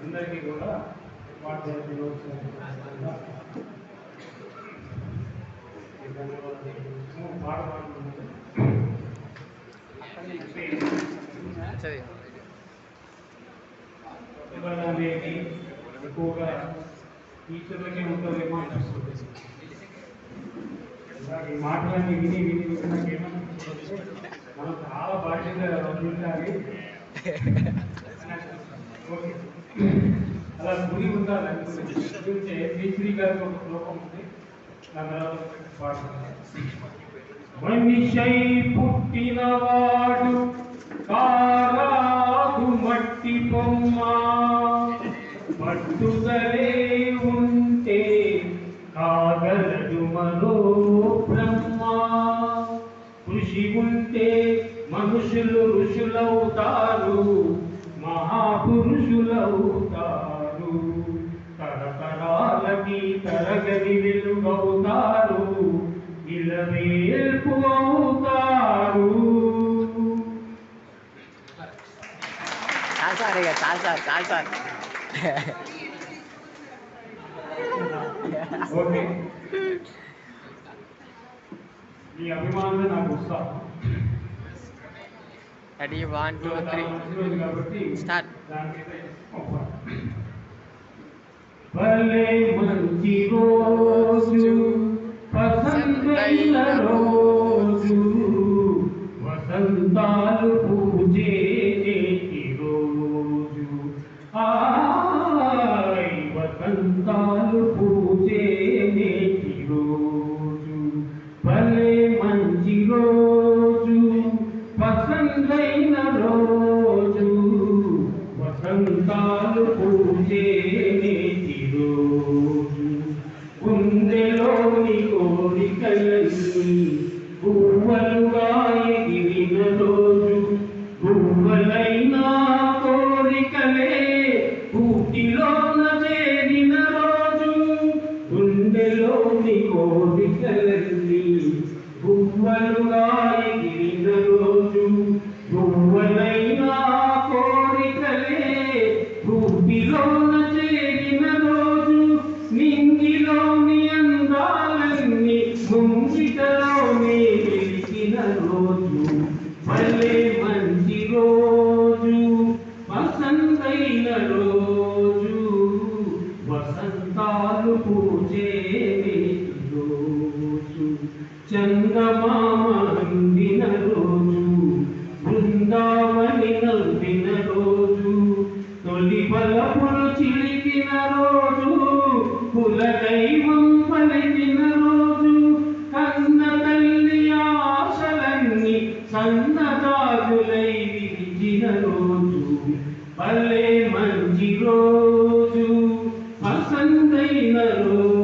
అందరికీ కూడా ఉపాధ్యాయ దినోత్సవం పాట పాడుతున్నారు. అనేది ఎక్కువగా టీచర్లకే ఉంటుందేమో అనిపిస్తుంది. ఈ మాటలన్నీ విని విని నాకు ఏమనిపిస్తుంది, మనం చాలా బాధ్యత ఉండాలి. అలా గురి ఉండాలి అనుకుంటే శ్రీ గారికి ఒక శ్లోకం ఉంది, దాని తర్వాత పాడుతున్నాను. మనిషై పుట్టినవాడు కారాదు మట్టి బొమ్మ, పట్టుదలే ఉంటే కాగలడు మరో బ్రహ్మ. కృషి ఉంటే మనుషులు ఋషులవుతారు, మహాపురుషులవుతారు, తరతరాలకి తరగని వెలుగవుతారు, ఇలవేల్పు అవుతారు. ఓకే, మీ అభిమానులు నాకు వస్తారు. Ready, 1, 2, 3. Start. భలే మంచి రోజు, పసందైన రోజు, వసంతాలు పూజే నేటి రోజు. ఆయ్ వసంతాలు పూజే నేటి రోజు. భలే మంచి రోజు, పసందైన రోజు, వసంతాలు పూజే నేటి రోజు. గుండెలోని కోరికలన్నీ గువ్వలుగా ఎగిరిన రోజు, గువ్వలైనా కోరికలే కూటిలోన చేరిన రోజు. గుండెలోని కోరికలన్నీ గువ్వలుగా ఎగిరిన రోజు, గువ్వలైనా కోరికలే కూటిలోన చేరిన రోజు. నింగిలోని అందాలన్నీ ముంగిటలోనే వెలిసిన రోజు. భలే మంచి రోజు, వసంతైన రోజు, వసంతాలు పూజే రోజు. చందమామ అందిన రోజు, బృందావని నవ్విన రోజు, తొలి బలపులు చిలికిన రోజు, కులదైవం పలికిన రోజు. కన్న తల్లి ఆశలన్నీ సన్నదాగులై విరిచిన రోజు. భలే మంచి రోజు, వసంతైన రోజు,